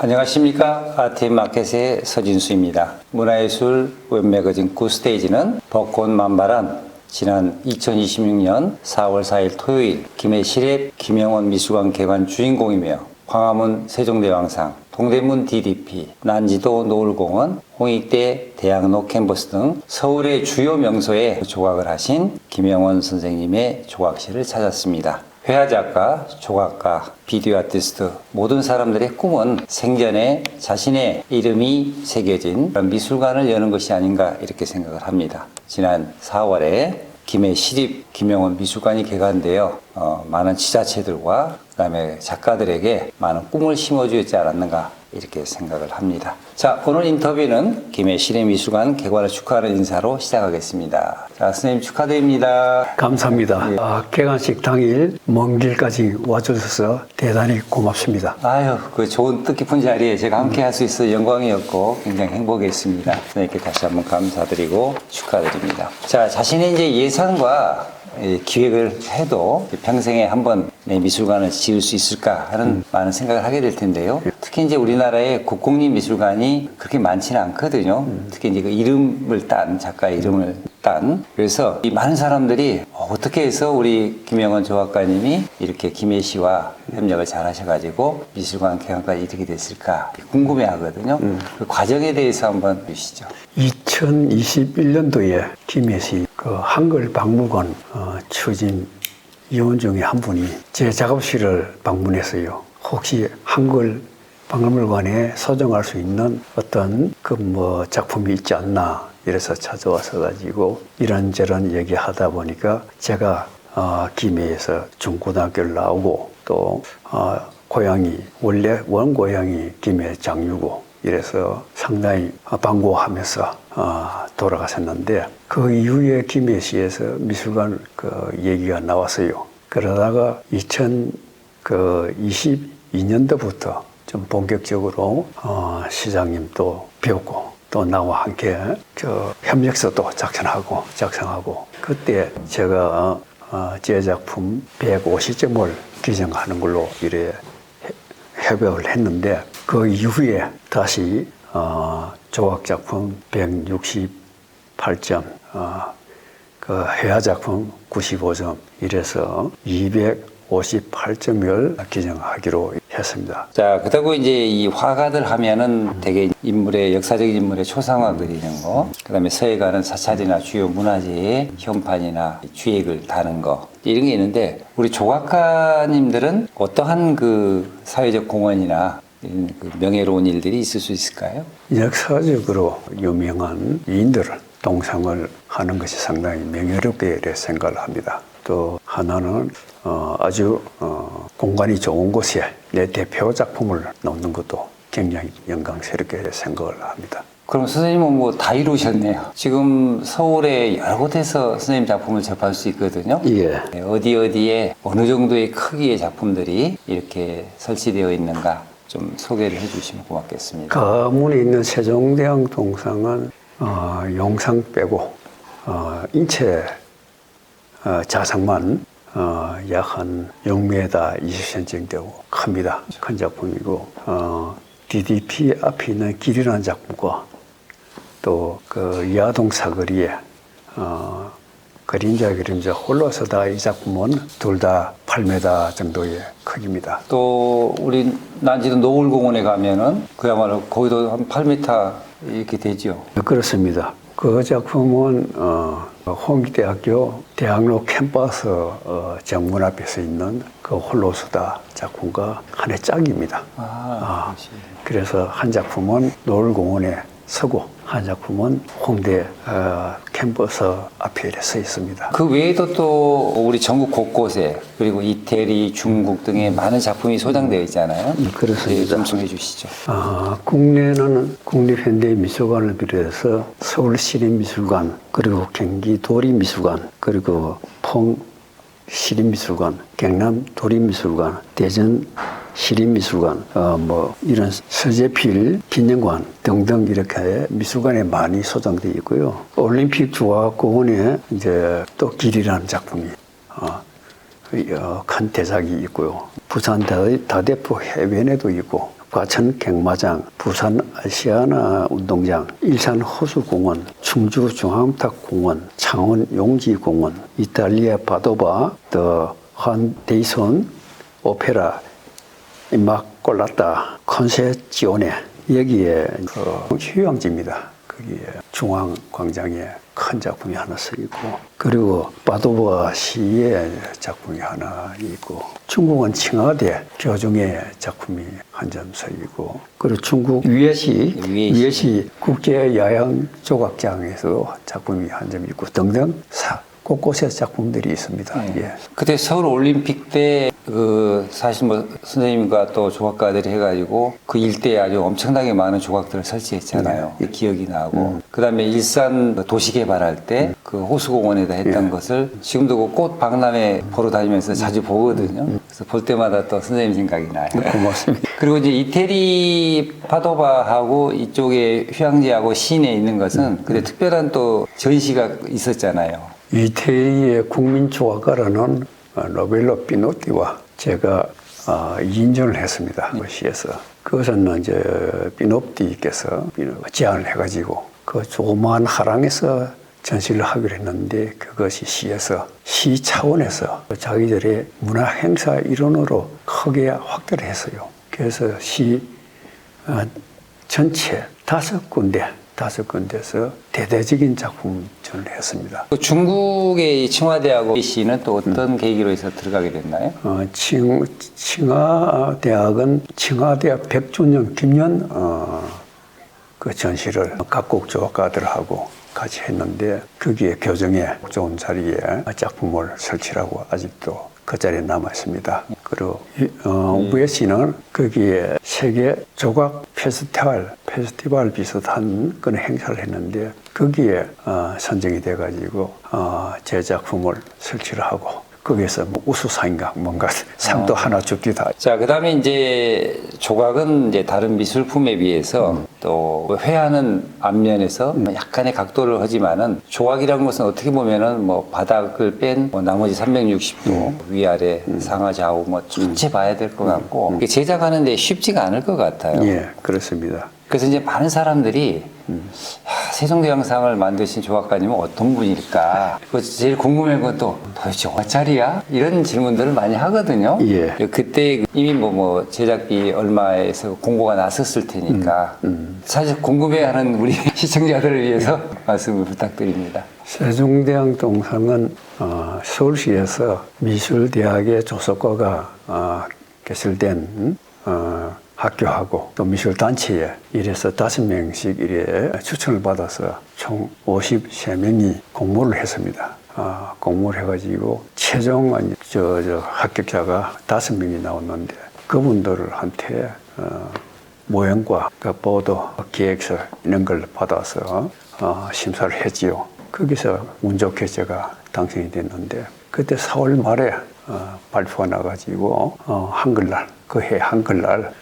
안녕하십니까. 아트앤마켓의 서진수입니다. 문화예술 웹매거진 굿스테이지는 벚꽃 만발한 지난 2026년 4월 4일 토요일 김해시랩 김영원 미술관 개관 주인공이며 광화문 세종대왕상, 동대문 DDP, 난지도 노을공원, 홍익대 대학로 캠퍼스 등 서울의 주요 명소에 조각을 하신 김영원 선생님의 조각실을 찾았습니다. 회화작가, 조각가, 비디오 아티스트 모든 사람들의 꿈은 생전에 자신의 이름이 새겨진 그런 미술관을 여는 것이 아닌가 이렇게 생각을 합니다. 지난 4월에 김해 시립 김영원 미술관이 개관되어 많은 지자체들과 그다음에 작가들에게 많은 꿈을 심어주었지 않았는가 이렇게 생각을 합니다. 자, 오늘 인터뷰는 김해 시립미술관 개관을 축하하는 인사로 시작하겠습니다. 자, 선생님 축하드립니다. 감사합니다. 예. 개관식 당일 먼 길까지 와주셔서 대단히 고맙습니다. 아유, 그 좋은 뜻깊은 자리에 제가 함께 할 수 있어 영광이었고 굉장히 행복했습니다. 선생님께 다시 한번 감사드리고 축하드립니다. 자, 자신의 이제 예산과 기획을 해도 평생에 한번 내 미술관을 지을 수 있을까 하는 많은 생각을 하게 될 텐데요. 특히 이제 우리나라의 국공립 미술관이 그렇게 많지는 않거든요. 특히 이제 그 이름을 딴, 작가의 이름을 딴. 그래서 이 많은 사람들이 어떻게 해서 우리 김영원 조각가님이 이렇게 김해시와 협력을 잘 하셔가지고 미술관 개관까지 이렇게 됐을까 궁금해 하거든요. 그 과정에 대해서 한번 주시죠. 2021년도에 김해시 그 한글 박물관 추진 위원 중에 한 분이 제 작업실을 방문했어요. 혹시 한글 박물관에 소장할 수 있는 어떤 작품이 있지 않나 이래서 찾아와서 가지고 이런저런 얘기하다 보니까 제가 김해에서 중고등학교를 나오고 또 고향이 원래 원고향이 김해 장유고 이래서 상당히 반고하면서 돌아가셨는데 그 이후에 김해시에서 미술관 얘기가 나왔어요. 그러다가 2022년도부터 좀 본격적으로 시장님도 배웠고 또 나와 함께 협력서도 작성하고 그때 제가 제 작품 150점을 기증하는 걸로 이래 협약을 했는데 그 이후에 다시 조각작품 168점, 그 회화작품 95점 이래서 258점을 기증하기로 했습니다. 자, 그렇다고 이제 이 화가들 하면은 되게 역사적인 인물의 초상화 그리는 거, 그 다음에 서해가는 사찰이나 주요 문화재의 현판이나 주액을 다는 거, 이런 게 있는데, 우리 조각가님들은 어떠한 그 사회적 공헌이나 이런 그 명예로운 일들이 있을 수 있을까요? 역사적으로 유명한 인들을 동상을 하는 것이 상당히 명예롭게 생각을 합니다. 또 하나는 아주 공간이 좋은 곳에 내 대표 작품을 놓는 것도 굉장히 영광스럽게 생각을 합니다. 그럼 선생님은 뭐 다 이루셨네요. 지금 서울의 여러 곳에서 선생님 작품을 접할 수 있거든요. 예. 어디에 어느 정도의 크기의 작품들이 이렇게 설치되어 있는가 좀 소개를 해주시면 고맙겠습니다. 가문에 있는 세종대왕 동상은 용상 빼고 인체 자상만 약 한 6m 20cm 정도 큽니다. 큰 작품이고 DDP 앞에 있는 길이라는 작품과 또 그 야동 사거리에 그림자 홀로서다 이 작품은 둘 다 8m 정도의 크기입니다. 또 우리 난지도 노을공원에 가면은 그야말로 거기도 한 8m 이렇게 되죠. 그렇습니다. 그 작품은 홍익대학교 대학로 캠퍼스 정문 앞에서 있는 그 홀로서다 작품과 하나의 짝입니다. 그래서 한 작품은 노을공원에 서고 한 작품은 홍대 캠퍼스 앞에 서 있습니다. 그 외에도 또 우리 전국 곳곳에 그리고 이태리, 중국 등의 많은 작품이 소장되어 있잖아요. 그렇습니다. 좀 소개해 주시죠. 국내는 국립현대미술관을 비롯해서 서울시립미술관, 그리고 경기도립미술관, 그리고 시립미술관, 경남 도립미술관, 대전 시립미술관, 이런 서재필 기념관 등등 이렇게 미술관에 많이 소장되어 있고요. 올림픽 조각공원에 이제 또 길이라는 작품이 큰 대작이 있고요. 부산 다대포 해변에도 있고 과천 갱마장, 부산 아시아나 운동장, 일산 호수공원, 충주 중앙탑공원, 창원 용지공원, 이탈리아 파도바, 더 한데이손 오페라, 임마콜라타, 콘세지오네 여기에 그 휴양지입니다. 거기에 중앙광장에 큰 작품이 하나 서 있고, 그리고 파도바 시의 작품이 하나 있고, 중국은 칭화대 교정의 작품이 한 점 서 있고, 그리고 중국 위에시 국제야영 조각장에서 작품이 한 점 있고 등등 곳곳에 작품들이 있습니다. 예. 그때 서울 올림픽 때 사실 뭐 선생님과 또 조각가들이 해가지고 그 일대에 아주 엄청나게 많은 조각들을 설치했잖아요. 기억이 나고. 그다음에 일산 도시 개발할 때 그 호수공원에다 했던 것을 지금도 그 꽃 박람회 보러 다니면서 자주 보거든요. 그래서 볼 때마다 또 선생님 생각이 나요. 고맙습니다. 그리고 이제 이태리 파도바하고 이쪽에 휴양지하고 시내에 있는 것은 그때 특별한 또 전시가 있었잖아요. 이태리의 국민조각가라는 로벨로 피노티와 제가 2인전을 했습니다. 그 시에서. 그것은 이제 피노티께서 제안을 해가지고 그 조그마한 하랑에서 전시를 하기로 했는데, 그것이 시 차원에서 자기들의 문화 행사 일원으로 크게 확대를 했어요. 그래서 시 전체 5군데에서 대대적인 작품전을 했습니다. 중국의 칭화대하고 시는 또 어떤 계기로 해서 들어가게 됐나요? 칭화대학은 칭화대학 100주년 기념 그 전시를 각국 조각가들하고 같이 했는데, 거기에 교정에 좋은 자리에 작품을 설치하고 아직도 그 자리에 남아 있습니다. 그리고 위에시는 거기에 세계 조각 페스티벌 비슷한 그런 행사를 했는데, 거기에 선정이 돼가지고 제 작품을 설치를 하고, 거기에서 뭐 우수상인가 뭔가 상도 하나 주기도 하죠. 자, 그다음에 이제 조각은 이제 다른 미술품에 비해서 또 회하는 앞면에서 약간의 각도를 하지만은, 조각이라는 것은 어떻게 보면은 뭐 바닥을 뺀 뭐 나머지 360도 위아래 상하 좌우 뭐 전체 봐야 될 것 같고, 이게 제작하는데 쉽지가 않을 것 같아요. 예, 그렇습니다. 그래서 이제 많은 사람들이 세종대왕상을 만드신 조각가님은 어떤 분일까? 그 제일 궁금한 것도 도대체 얼마짜리야? 이런 질문들을 많이 하거든요. 예. 그때 이미 뭐 제작비 얼마에서 공고가 났었을 테니까 사실 궁금해하는 우리 시청자들을 위해서 말씀을 부탁드립니다. 세종대왕 동상은 서울시에서 미술대학의 조석과가 개설된 학교하고 또 미술단체에 이래서 5명씩 이래 추천을 받아서 총 53명이 공모를 했습니다. 공모를 해가지고 최종 합격자가 5명이 나왔는데, 그분들한테 모형과 보도 기획서 이런 걸 받아서 심사를 했지요. 거기서 운 좋게 제가 당선이 됐는데, 그때 4월 말에 발표가 나가지고 한글날, 그 해 한글날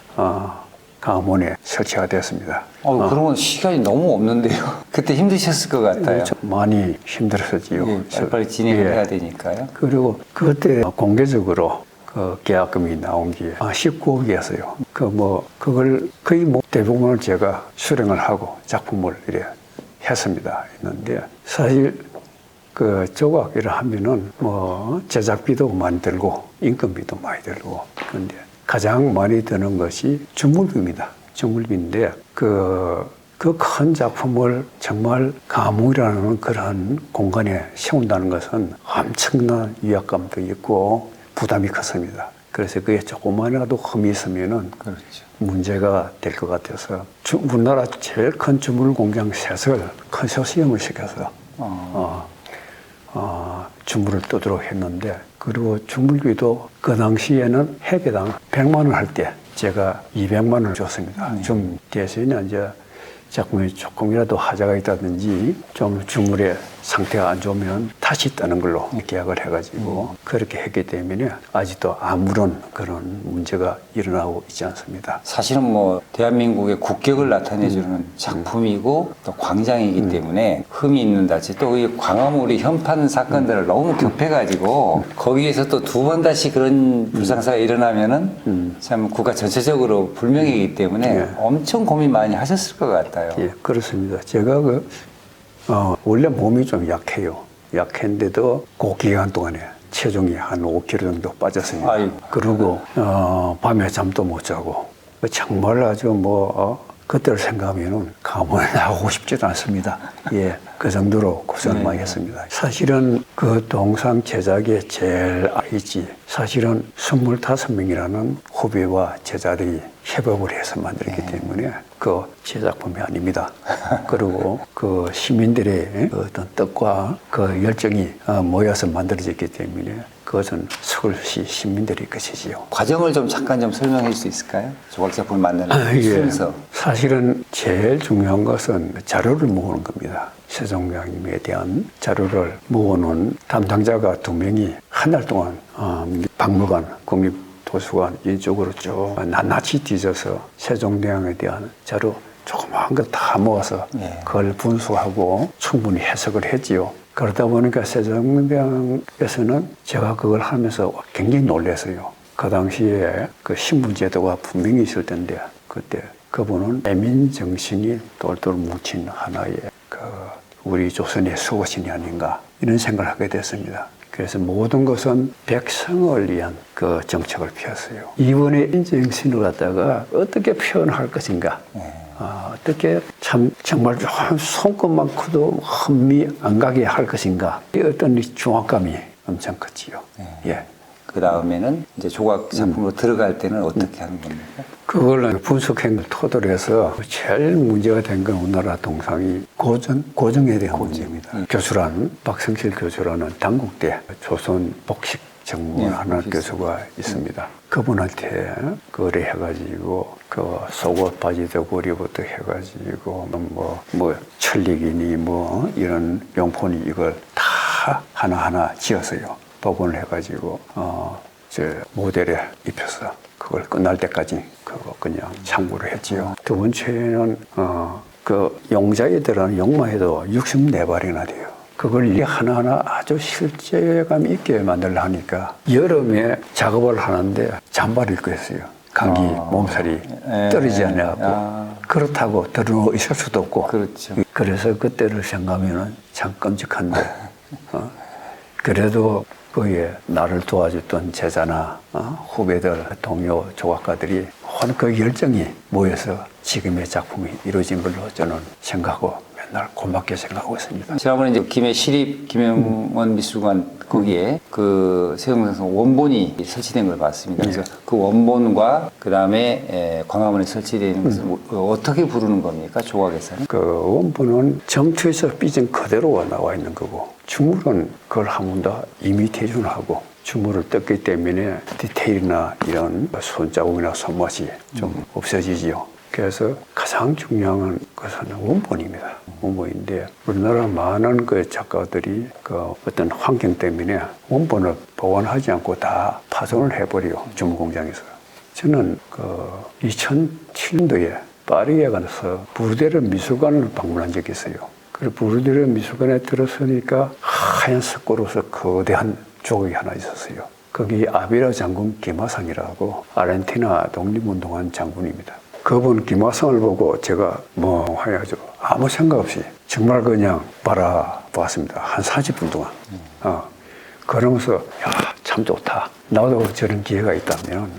강화문에 설치가 됐습니다. 그러면 시간이 너무 없는데요. 그때 힘드셨을 것 같아요. 많이 힘들었지요. 예, 빨리 진행을 해야 되니까요. 그리고 그때 공개적으로 그 계약금이 나온 게 19억이었어요. 그걸 거의 대부분을 제가 수령을 하고 작품을 이래 했습니다. 했는데, 사실 그 조각이라 하면은 뭐 제작비도 많이 들고 인건비도 많이 들고, 그런데 가장 많이 드는 것이 주물비입니다. 주물비인데 그 큰 작품을 정말 강화문이라는 그런 공간에 세운다는 것은 엄청난 위압감도 있고 부담이 컸습니다. 그래서 그게 조금만이라도 흠이 있으면은 그렇죠. 문제가 될 것 같아서 우리나라 제일 큰 주물 공장 셋을 컨소시엄을 시켜서 주물을 뜨도록 했는데, 그리고 주물비도 그 당시에는 해배당 100만 원 할 때 제가 200만 원을 줬습니다. 좀 대신에 이제 작품에 조금이라도 하자가 있다든지 좀 주물의 상태가 안 좋으면 다시 뜨는 걸로 계약을 해가지고 그렇게 했기 때문에 아직도 아무런 그런 문제가 일어나고 있지 않습니다. 사실은 뭐 대한민국의 국격을 나타내주는 작품이고 또 광장이기 때문에 흠이 있는다지, 또 이 광화문 우리 현판 사건들을 너무 겹해가지고 거기에서 또 2번 다시 그런 불상사가 일어나면은 참 국가 전체적으로 불명이기 때문에 예. 엄청 고민 많이 하셨을 것 같아요. 예, 그렇습니다. 제가 원래 몸이 좀 약해요. 약했는데도 그 기간 동안에 체중이 한 5kg 정도 빠졌습니다. 아이고. 그리고 밤에 잠도 못 자고 정말 아주 그때를 생각하면은 가만히 나오고 싶지도 않습니다. 예, 그 정도로 고생을 많이 했습니다. 사실은 그 동상 제작의 제일 아이지, 사실은 25명이라는 후배와 제자들이 협업을 해서 만들었기 때문에 그 제작품이 아닙니다. 그리고 그 시민들의 그 어떤 뜻과 그 열정이 모여서 만들어졌기 때문에 그것은 서울시 시민들의 것이지요. 과정을 좀 잠깐 좀 설명해 줄 수 있을까요? 조각 작품을 만드는 순서. 사실은 제일 중요한 것은 자료를 모으는 겁니다. 세종대왕님에 대한 자료를 모으는 담당자가 2명이 한 달 동안 박물관, 국립도서관 이쪽으로 쭉 낱낱이 뒤져서 세종대왕에 대한 자료 조그마한 거 다 모아서 그걸 분석하고 충분히 해석을 했지요. 그러다 보니까 세종대왕께서는 제가 그걸 하면서 굉장히 놀랐어요. 그 당시에 그 신분제도가 분명히 있을 텐데 그때 그분은 애민 정신이 똘똘 뭉친 하나의 우리 조선의 수호신이 아닌가 이런 생각을 하게 됐습니다. 그래서 모든 것은 백성을 위한 그 정책을 펴었어요. 이번에 인정신을 갖다가 어떻게 표현할 것인가, 어떻게 정말 손끝만큼도 흠이 안 가게 할 것인가, 이 어떤 중압감이 엄청 컸지요. 예. 그 다음에는 이제 조각 작품으로 들어갈 때는 어떻게 하는 겁니까? 그걸 분석행을 토대로 해서 제일 문제가 된 건 우리나라 동상이 고정에 대한 문제입니다. 교수라는 박성실 교수라는 당국대 조선 복식 정문하는 교수가 있습니다. 그분한테 거래해가지고 그 속옷 바지도 고리부터 해가지고 천리기니 이런 용포니 이걸 다 하나하나 지었어요. 복원을 해가지고 모델에 입혀서 그걸 끝날 때까지 그거 그냥 참고를 했지요. 두 번째는 그 용자에 들어가는 용마에도 64발이나 돼요. 그걸 이렇게 하나하나 아주 실제감 있게 만들려 하니까 여름에 작업을 하는데 잠바를 입고 했어요. 감기 몸살이 떨어지지 않아갖고 그렇다고 들어 있을 수도 없고. 그렇죠. 그래서 그때를 생각하면 참 끔찍한데 그래도 거기에 나를 도와줬던 제자나 후배들, 동료, 조각가들이 그 열정이 모여서 지금의 작품이 이루어진 걸로 저는 생각하고 맨날 고맙게 생각하고 있습니다. 지난번에 이제 김해 시립 김영원 미술관 거기에 그 세종대왕 원본이 설치된 걸 봤습니다. 그래서 그 원본과 그 다음에 광화문에 설치되는 것을 어떻게 부르는 겁니까? 조각에서는? 그 원본은 정투에서 삐진 그대로 나와 있는 거고 주물은 그걸 한 번 더 이미테이션하고 주물을 떴기 때문에 디테일이나 이런 손자국이나 손맛이 좀 없어지지요. 그래서 가장 중요한 것은 원본입니다. 원본인데 우리나라 많은 그 작가들이 그 어떤 환경 때문에 원본을 보관하지 않고 다 파손을 해버려요. 주물공장에서. 저는 그 2007년도에 파리에 가서 부르데르 미술관을 방문한 적이 있어요. 그리고 부르데르 미술관에 들어서니까 하얀 석고로서 거대한 조각이 하나 있었어요. 거기 아비라 장군 김화상이라고 아르헨티나 독립운동한 장군입니다. 그분 김화상을 보고 제가 해야죠. 아무 생각 없이 정말 그냥 바라봤습니다. 한 40분 동안. 그러면서 야, 참 좋다. 나도 저런 기회가 있다면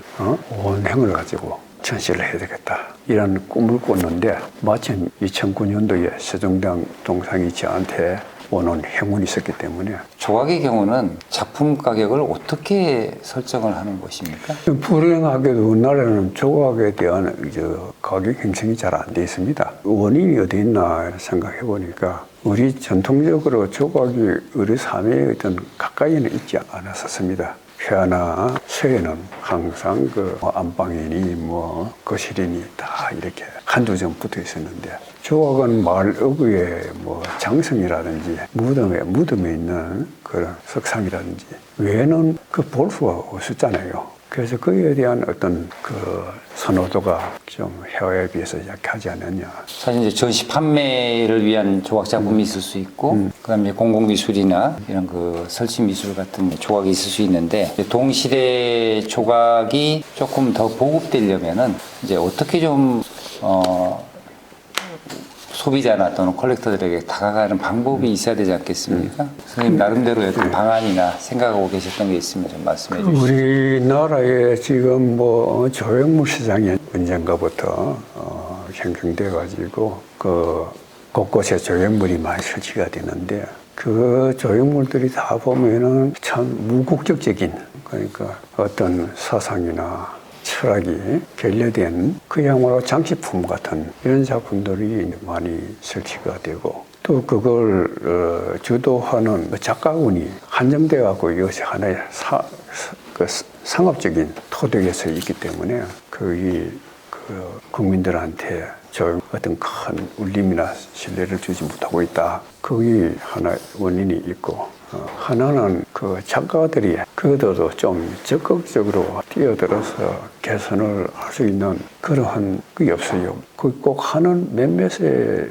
온 행을 가지고 전시를 해야 되겠다. 이런 꿈을 꿨는데 마침 2009년도에 세종대왕 동상이 저한테 오는 행운이 있었기 때문에. 조각의 경우는 작품 가격을 어떻게 설정을 하는 것입니까? 불행하게도 우리나라는 조각에 대한 가격 형성이 잘 안 돼 있습니다. 원인이 어디 있나 생각해 보니까 우리 전통적으로 조각이 우리 삶에 어떤 가까이는 있지 않았었습니다. 회화나 서예는 항상 그 안방이니 거실이니 다 이렇게 한두 점 붙어 있었는데 조각은 마을 어귀의 장성이라든지 무덤에 있는 그런 석상이라든지 외에는 볼 수가 없었잖아요. 그래서 그에 대한 어떤 그 선호도가 좀 해외에 비해서 약하지 않느냐. 사실 이제 전시 판매를 위한 조각 작품이 있을 수 있고, 그다음에 공공미술이나 이런 그 설치 미술 같은 조각이 있을 수 있는데, 이제 동시대 조각이 조금 더 보급되려면은 이제 어떻게 좀 소비자나 또는 컬렉터들에게 다가가는 방법이 있어야 되지 않겠습니까? 선생님 나름대로 어떤 방안이나 생각하고 계셨던 게 있으면 좀 말씀해 주시죠. 우리나라에 지금 뭐 조형물 시장이 언젠가부터 형성돼 가지고 그 곳곳에 조형물이 많이 설치가 되는데 그 조형물들이 다 보면은 참 무국적적인, 그러니까 어떤 사상이나 철학이 결여된 그야말로 장식품 같은 이런 작품들이 많이 설치가 되고, 또 그걸 주도하는 작가군이 한정돼 갖고 이것이 하나의 상업적인 토대에 서 있기 때문에 그 국민들한테 좀 어떤 큰 울림이나 신뢰를 주지 못하고 있다. 그게 하나 원인이 있고, 하나는 그 작가들이 그것도 좀 적극적으로 뛰어들어서 개선을 할 수 있는 그러한 그게 없어요. 그 꼭 하는 몇몇의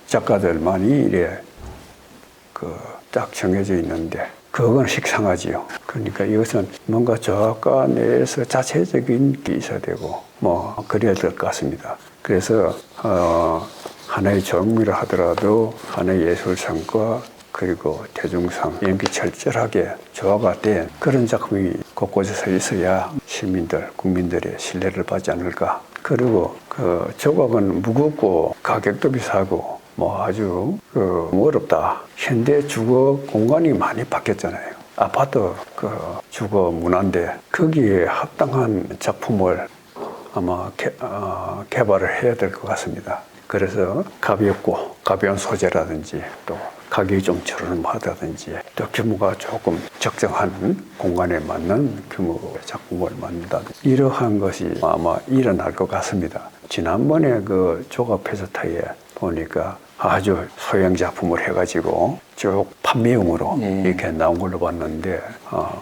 작가들만이 이래 딱 정해져 있는데 그건 식상하지요. 그러니까 이것은 뭔가 조합가 내에서 자체적인 게 있어야 되고 뭐 그래야 될 것 같습니다. 그래서 하나의 종류를 하더라도 하나의 예술상과 그리고 대중상 연기 철저하게 조화가 된 그런 작품이 곳곳에 서 있어야 시민들, 국민들의 신뢰를 받지 않을까. 그리고 그 조각은 무겁고 가격도 비싸고 뭐 아주 어렵다. 현대 주거 공간이 많이 바뀌었잖아요. 아파트 그 주거 문화인데 거기에 합당한 작품을 아마 개발을 해야 될 것 같습니다. 그래서 가볍고 가벼운 소재라든지 또 가격이 좀 저렴하다든지 또 규모가 조금 적정한 공간에 맞는 규모의 작품을 만든다든지 이러한 것이 아마 일어날 것 같습니다. 지난번에 그 조각 페스타에 보니까 아주 소형 작품을 해가지고 쭉 판매용으로 이렇게 나온 걸로 봤는데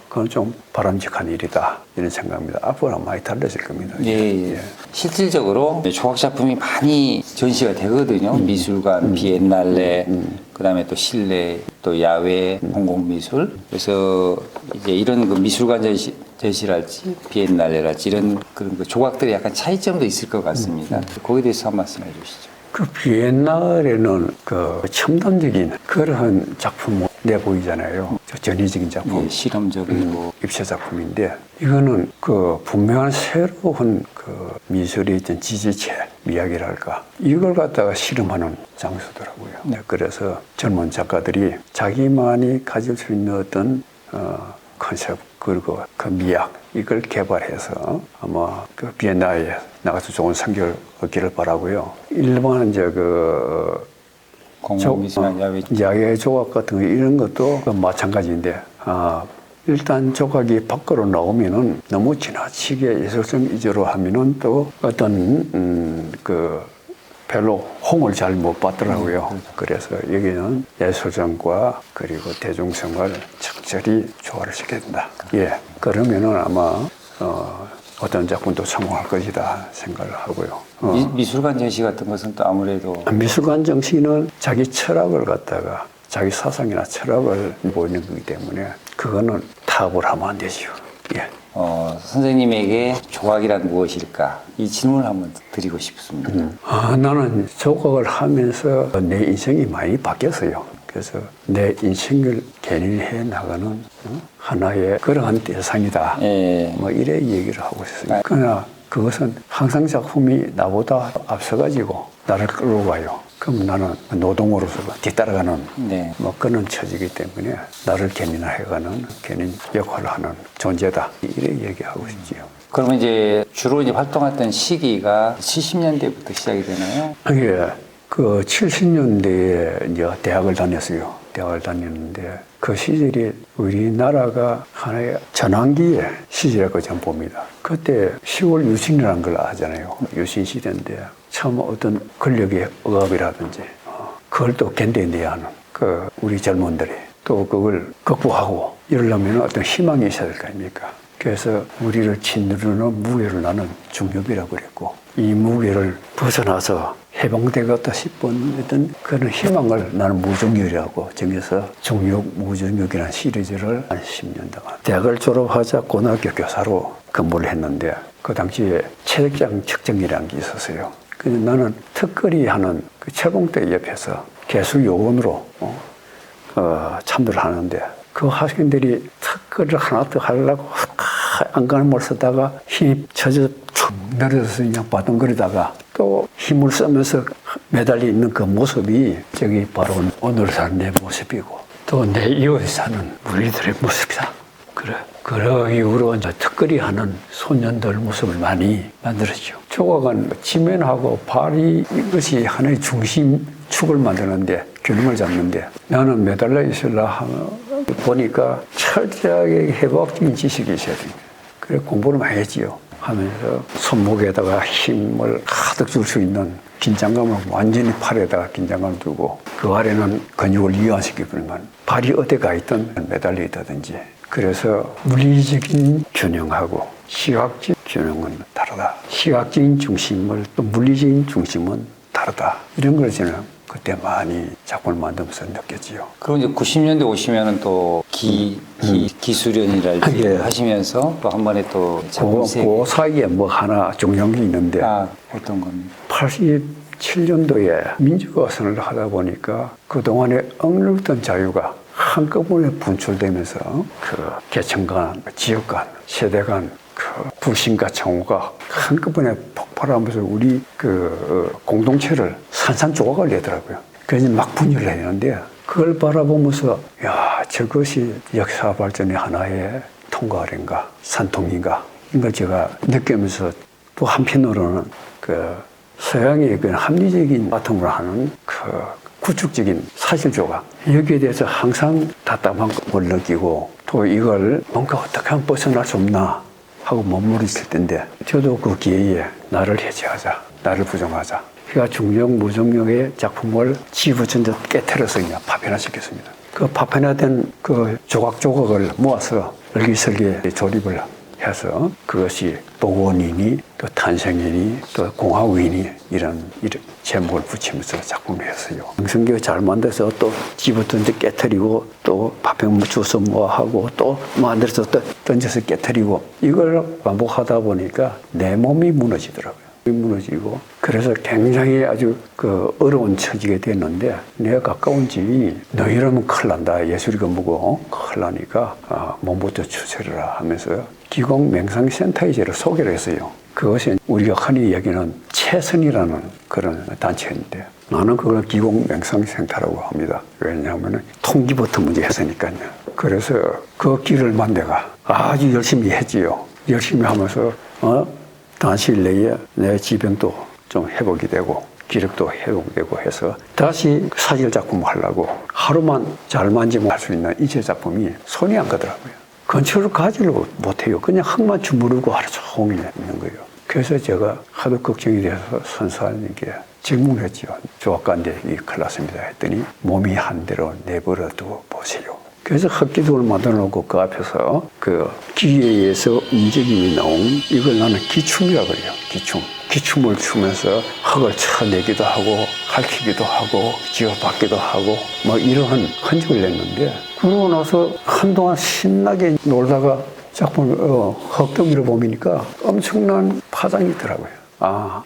그건 좀 바람직한 일이다 이런 생각입니다. 앞으로 많이 달라질 겁니다. 예. 실질적으로 조각 작품이 많이 전시가 되거든요. 미술관, 비엔날레, 그다음에 또 실내, 또 야외, 공공미술. 그래서 이제 이런 그 미술관 전시랄지 비엔날레랄지 이런 그런 그 조각들이 약간 차이점도 있을 것 같습니다. 거기에 대해서 한 말씀 해주시죠. 그 비엔날에는 그 첨단적인 그러한 작품을 내보이잖아요. 전위적인 작품. 예, 실험적이고 입체 작품인데 이거는 그 분명한 새로운 그 미술의 어떤 지지체 이야기랄까 이걸 갖다가 실험하는 장소더라고요. 네, 그래서 젊은 작가들이 자기만이 가질 수 있는 어떤 컨셉 그리고 그 미학 이걸 개발해서 아마 그 비엔나에 나가서 좋은 성적을 얻기를 바라고요. 일반 공공미술관 야외 조각 같은 거 이런 것도 마찬가지인데 일단 조각이 밖으로 나오면은 너무 지나치게 예술성 위주로 하면은 또 어떤 별로 홍을 잘 못 받더라고요. 그래서 여기는 예술성과 그리고 대중성을 적절히 조화를 시켜야 된다. 예, 그러면은 아마 어떤 작품도 성공할 것이다 생각을 하고요. 미술관 전시 같은 것은 또 아무래도 미술관 정시는 자기 철학을 갖다가 자기 사상이나 철학을 보이는 거기 때문에 그거는 타협을 하면 안 되지요. 예. 선생님에게 조각이란 무엇일까? 이 질문을 한번 드리고 싶습니다. 나는 조각을 하면서 내 인생이 많이 바뀌었어요. 그래서 내 인생을 견인해 나가는 하나의 그러한 대상이다. 예. 뭐 이래 얘기를 하고 있어요. 그러나 그것은 항상 작품이 나보다 앞서가지고 나를 끌고 가요. 그럼 나는 노동으로서 뒤따라가는 네. 뭐 그런 처지이기 때문에 나를 견인해가는 견인 역할을 하는 존재다. 이래 얘기하고 있지요. 그러면 이제 주로 이제 활동했던 시기가 70년대부터 시작이 되나요? 예, 그 70년대에 이제 대학을 다녔어요. 대학을 다녔는데 그 시절이 우리나라가 하나의 전환기의 시절이라고 저는 봅니다. 그때 10월 유신이라는 걸 하잖아요. 유신 시대인데 처음 어떤 권력의 억압이라든지 그걸 또 견뎌내야 하는 우리 젊은들이 또 그걸 극복하고 이러려면 어떤 희망이 있어야 될 거 아닙니까? 그래서 우리를 짓누르는 무게를 나는 중력이라고 그랬고 이 무게를 벗어나서 해방되겠다 싶었던 그런 희망을 나는 무중력이라고 정해서 중력, 무중력이라는 시리즈를 한 10년 동안 대학을 졸업하자 고등학교 교사로 근무를 했는데 그 당시에 체력장 측정이라는 게 있었어요. 근데 나는 특거리 하는 그 채공대 옆에서 개수 요원으로 참여를 하는데 그 학생들이 특거리를 하나 더 하려고 안간힘을 쓰다가 힘이 젖어 툭 내려져서 그냥 바둥거리다가 또 힘을 쓰면서 매달려 있는 그 모습이 저기 바로 오늘 사는 내 모습이고 또 내 이웃에 사는 우리들의 모습이다. 그래. 그 이후로 이제 특거리 하는 소년들 모습을 많이 만들었죠. 조각은 지면하고 발이 이것이 하나의 중심축을 만드는데 균형을 잡는데 나는 매달려 있으려 보니까 철저하게 해부학적인 지식이 있어야 됩니다. 그래 공부를 많이 했지요. 하면서 손목에다가 힘을 가득 줄 수 있는 긴장감을 완전히 팔에다가 긴장감을 두고 그 아래는 근육을 이완시키면 발이 어디 가 있든 매달려 있다든지 그래서 물리적인 균형하고 시각적인 균형은 다르다. 시각적인 중심을 또 물리적인 중심은 다르다. 이런 걸 저는 그때 많이 작품을 만들면서 느꼈지요. 그리고 이제 90년대 오시면은 또 기수련이랄지 예. 하시면서 또 한 번에 또 작품 그 사이에 뭐 하나 중요한 게 있는데 어떤 겁니까? 87년도에 민주화선을 하다 보니까 그동안에 억눌렀던 자유가 한꺼번에 분출되면서 그 계층 간, 지역 간, 세대 간 그 불신과 정오가 한꺼번에 폭발하면서 우리 그 공동체를 산산조각을 내더라고요. 그래서 막 분열을 했는데 그걸 바라보면서 야 저것이 역사 발전의 하나의 통과인가 산통인가 이걸 제가 느끼면서 또 한편으로는 그 서양의 그 합리적인 바탕으로 하는 그 구축적인 사실 조각 여기에 대해서 항상 답답한 걸 느끼고 또 이걸 뭔가 어떻게 하면 벗어날 수 없나 하고 머무르실 텐데 저도 그 기회에 나를 해체하자 나를 부정하자 그러니까 중력 무중력의 작품을 지부천자 깨트려서 그냥 파편화시켰습니다. 그 파편화된 그 조각조각을 모아서 얼기설기에 조립을 해서 그것이 또 원인이 또 탄생인이 또 공화위인이 이런 제목을 붙이면서 작품을 했어요. 명성교 잘 만들어서 또 집어던져 깨트리고 또 파편 주워서 모아하고 또 만들어서 또 던져서 깨트리고 이걸 반복하다 보니까 내 몸이 무너지더라고요. 무너지고 그래서 굉장히 아주 그 어려운 처지게 됐는데 내가 가까운 집이 너 이러면 큰일 난다 예술이 건부고 큰일 나니까 몸부터 추스려라 하면서 기공맹상센터에 소개를 했어요. 그것이 우리가 흔히 얘기하는 최선이라는 그런 단체인데 나는 그걸 기공맹상센터라고 합니다. 왜냐하면 통기부터 먼저 했으니까요. 그래서 그 길을 만내가 아주 열심히 했지요. 열심히 하면서 단시일 내에 내 지병도 좀 회복이 되고 기력도 회복되고 해서 다시 사질 작품을 하려고 하루만 잘 만지면 할 수 있는 이체 작품이 손이 안 가더라고요. 근처를 가지를 못해요. 그냥 흙만 주무르고 하루 종일 있는 거예요. 그래서 제가 하도 걱정이 돼서 선사님께 질문을 했죠. 조합관대 이 큰일 났습니다 했더니 몸이 한 대로 내버려 두고 보세요. 그래서 흙기둥을 만들어 놓고 그 앞에서 그 기계에 의해서 움직임이 나온 이걸 나는 기춤이라고 그래요. 기춤을 추면서 흙을 쳐내기도 하고 핥히기도 하고 지어받기도 하고 뭐 이러한 흔적을 냈는데 그러고 나서 한동안 신나게 놀다가 작품을 흙덩이를 보니까 엄청난 파장이 있더라고요.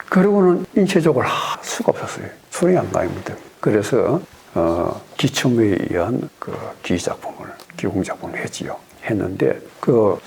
그러고는 인체적으로 할 수가 없었어요. 손이 안 가입니다. 그래서 기춤에 의한 그 기공작품을 했는데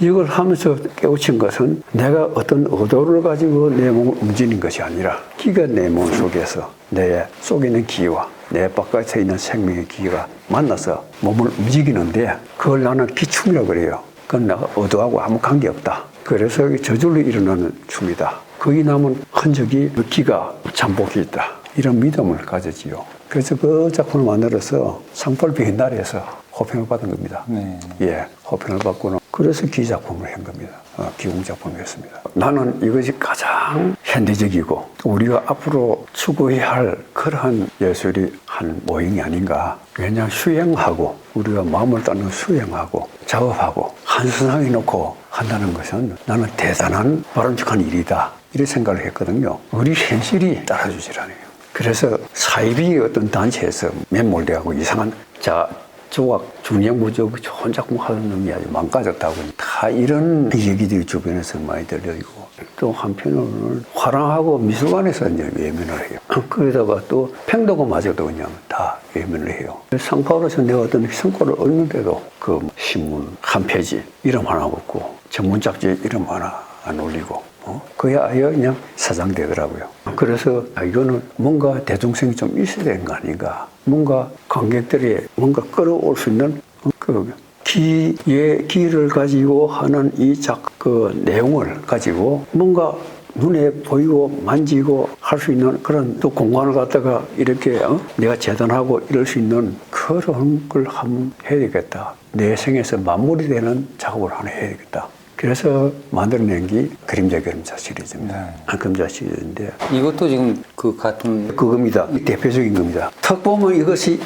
이걸 하면서 깨우친 것은 내가 어떤 의도를 가지고 내 몸을 움직이는 것이 아니라 기가 내 몸 속에서 내 속에 있는 기와 내 바깥에 있는 생명의 기가 만나서 몸을 움직이는데 그걸 나는 기춤이라고 그래요. 그건 내가 의도하고 아무 관계없다. 그래서 저절로 일어나는 춤이다. 거기 남은 흔적이 기가 잠복이 있다. 이런 믿음을 가졌지요. 그래서 그 작품을 만들어서 상벌 비엔날에서 호평을 받은 겁니다. 네. 예, 호평을 받고는 그래서 기작품을 한 겁니다. 기공작품을 했습니다. 나는 이것이 가장 현대적이고 우리가 앞으로 추구해야 할 그러한 예술이 한 모형이 아닌가. 그냥 수행하고 우리가 마음을 따는 수행하고 작업하고 한 수상에 놓고 한다는 것은 나는 대단한 바람직한 일이다. 이런 생각을 했거든요. 우리 현실이 따라주질 않아요. 그래서 사이비 어떤 단체에서 매몰되고 이상한 조각, 중량부족 좋은 작품 하는 놈이 아주 망가졌다고 다 이런 얘기들이 주변에서 많이 들려있고 또 한편으로는 화랑하고 미술관에서 이제 외면을 해요. 그러다가 또 평도고마저도 그냥 다 외면을 해요. 상파울에서 내가 어떤 성과를 얻는데도 그 신문 한 페이지 이름 하나 없고 전문 잡지 이름 하나 안 올리고 그야 아예 그냥 사장되더라고요. 그래서 이거는 뭔가 대중성이 좀 있어야 되는 거 아닌가. 뭔가 관객들이 뭔가 끌어올 수 있는 그 기를 가지고 하는 그 내용을 가지고 뭔가 눈에 보이고 만지고 할 수 있는 그런 또 공간을 갖다가 이렇게 내가 재단하고 이럴 수 있는 그런 걸 한번 해야 되겠다. 내 생에서 마무리되는 작업을 하나 해야 되겠다. 그래서 만들어낸 게 그림자 시리즈입니다. 그림자 시리즈인데 이것도 지금 그 같은 그겁니다. 대표적인 겁니다. 턱 보면 이것이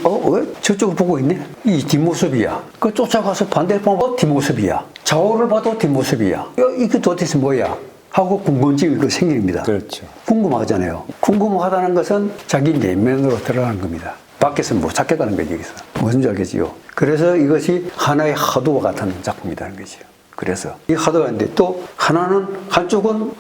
저쪽을 보고 있네. 이 뒷모습이야. 그 쫓아가서 반대를 보면 뒷모습이야. 좌우를 봐도 뒷모습이야. 이게 도대체 뭐야? 하고 궁금증이 생깁니다. 그렇죠. 궁금하잖아요. 궁금하다는 것은 자기 내면으로 들어가는 겁니다. 밖에서 못 찾겠다는 거지, 여기서. 무슨 줄 알겠지요? 그래서 이것이 하나의 화두와 같은 작품이라는 거지요. 그래서 이 하도가 있는데 또 하나는 한쪽은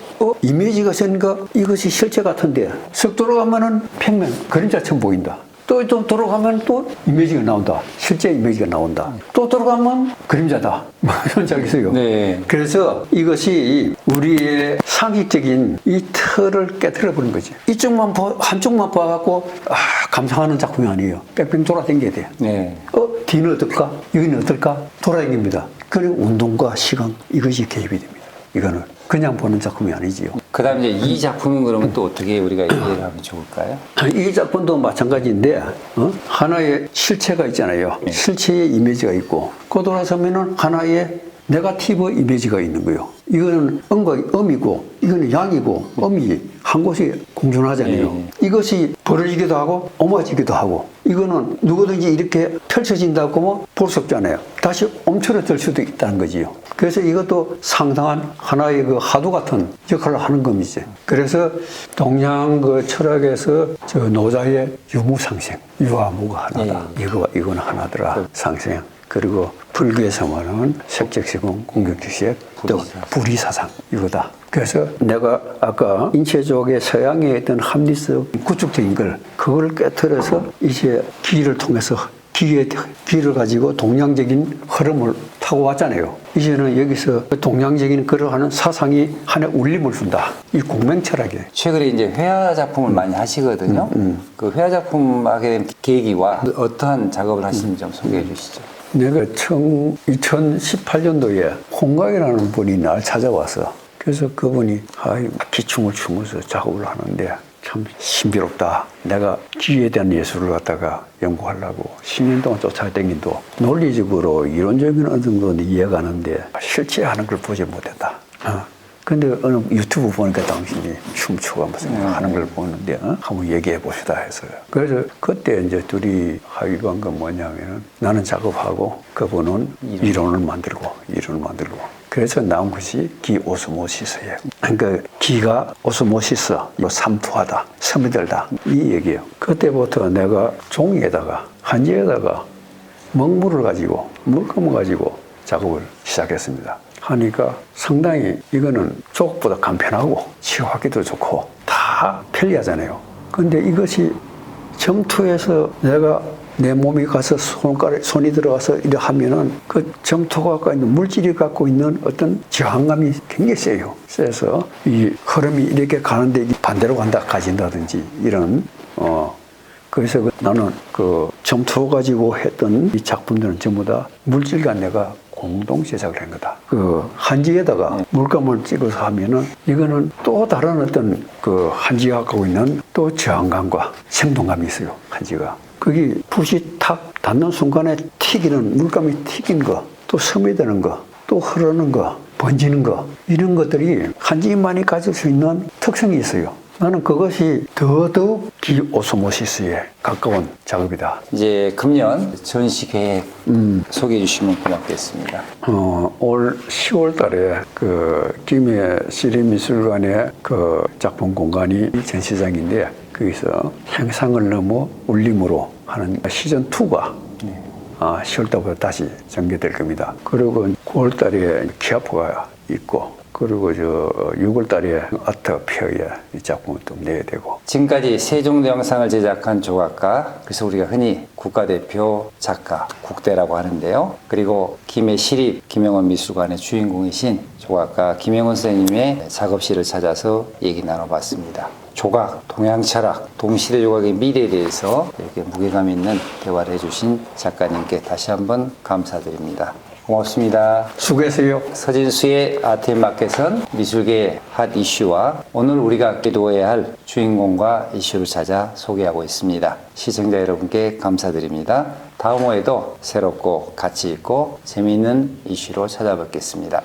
이미지가 센가 이것이 실체 같은데 쓱 돌아가면은 평면 그림자처럼 보인다. 또 돌아가면 또 이미지가 나온다. 실제 이미지가 나온다. 또 돌아가면 그림자다. 이런 잘 있어요. 네. 그래서 이것이 우리의 상식적인 이 틀을 깨뜨려 버린 거지. 한쪽만 봐갖고 감상하는 작품이 아니에요. 뺑뺑 돌아다녀야 돼. 네. 뒤는 어떨까? 여기는 어떨까? 돌아다닙니다. 그리고 운동과 시간 이것이 개입이 됩니다. 이거는 그냥 보는 작품이 아니지요. 그다음 이제 이 작품은 그러면 또 어떻게 우리가 이해를 하면 좋을까요? 이 작품도 마찬가지인데 하나의 실체가 있잖아요. 네. 실체의 이미지가 있고 그 돌아서면은 하나의 네거티브 이미지가 있는 거예요. 이거는 음이고 이거는 양이고 음이 한 곳이 공존하잖아요. 네. 이것이 벌어지기도 하고 옮아지기도 하고 이거는 누구든지 이렇게 펼쳐진다고 하면 볼 수 없잖아요. 다시 옴츠러들 수도 있다는 거지요. 그래서 이것도 상당한 하나의 그 하두 같은 역할을 하는 겁니다. 그래서 동양 그 철학에서 저 노자의 유무상생, 유아무가 하나다. 네. 이거는 하나더라. 상생. 그리고 불교에서 말하는 색적시공, 공격지식, 또 불이사상 이거다. 그래서 내가 아까 인체적의 서양에 있던 합리적 구축적인 그걸 깨뜨려서 이제 기를 통해서 기를 가지고 동양적인 흐름을 타고 왔잖아요. 이제는 여기서 동양적인 그러한 사상이 하나의 울림을 준다. 이 공명철학이에요. 최근에 이제 회화 작품을 많이 하시거든요. 그 회화 작품 하게 된 계기와 어떠한 작업을 하시는지 좀 소개해 주시죠. 내가 2018년도에 홍각이라는 분이 날 찾아와서 그래서 그분이 기춤을 추면서 작업을 하는데 참 신비롭다. 내가 기에 대한 예술을 갖다가 연구하려고 10년 동안 쫓아다니도 논리적으로 이론적인 어느 정도는 이해가는데 실제 하는 걸 보지 못했다. 근데 어느 유튜브 보니까 당신이 춤추고 하는 걸 보는데 한번 얘기해 봅시다 했어요. 그래서 그때 이제 둘이 합의한 건 뭐냐면은 나는 작업하고 그분은 이론을 만들고 그래서 나온 것이 기 오스모시스예요. 그러니까 기가 오스모시스, 삼투하다, 스며들다 이 얘기예요. 그때부터 내가 종이에다가 한지에다가 먹물을 가지고 물감을 가지고 작업을 시작했습니다. 하니까 상당히 이거는 조각보다 간편하고 치유하기도 좋고 다 편리하잖아요. 근데 이것이 점토에서 내가 내 몸이 가서 손이 들어가서 이렇게 하면은 그 점토가 갖고 있는 물질이 갖고 있는 어떤 저항감이 굉장히 세요. 세서 이 흐름이 이렇게 가는데 반대로 가진다든지 이런 그래서 나는 그 점토 가지고 했던 이 작품들은 전부 다 물질과 내가 공동 제작을 한 거다. 그 한지에다가 물감을 찍어서 하면은 이거는 또 다른 어떤 그 한지가 갖고 있는 또 저항감과 생동감이 있어요. 한지가. 거기 붓이 탁 닿는 순간에 튀기는 물감이 튀긴 거, 또 스며드는 거, 또 흐르는 거, 번지는 거 이런 것들이 한지인만이 가질 수 있는 특성이 있어요. 나는 그것이 더더욱 기오스모시스에 가까운 작업이다. 이제 금년 전시 계획 소개해 주시면 고맙겠습니다. 올 10월 달에 그 김해 시립미술관의 그 작품 공간이 전시장인데 거기서 향상을 넘어 울림으로 하는 시즌 2가 10월 달부터 다시 전개될 겁니다. 그리고 9월 달에 키아프가 있고 그리고 6월 달에 아트 페어에 이 작품을 또 내야 되고. 지금까지 세 정도 영상을 제작한 조각가, 그래서 우리가 흔히 국가대표 작가, 국대라고 하는데요. 그리고 김해 시립 김영원 미술관의 주인공이신 조각가 김영원 선생님의 작업실을 찾아서 얘기 나눠봤습니다. 조각, 동양 철학, 동시대 조각의 미래에 대해서 이렇게 무게감 있는 대화를 해주신 작가님께 다시 한번 감사드립니다. 고맙습니다. 수고하세요. 서진수의 아트앤마켓은 미술계의 핫 이슈와 오늘 우리가 기도해야 할 주인공과 이슈를 찾아 소개하고 있습니다. 시청자 여러분께 감사드립니다. 다음 호에도 새롭고 가치 있고 재미있는 이슈로 찾아뵙겠습니다.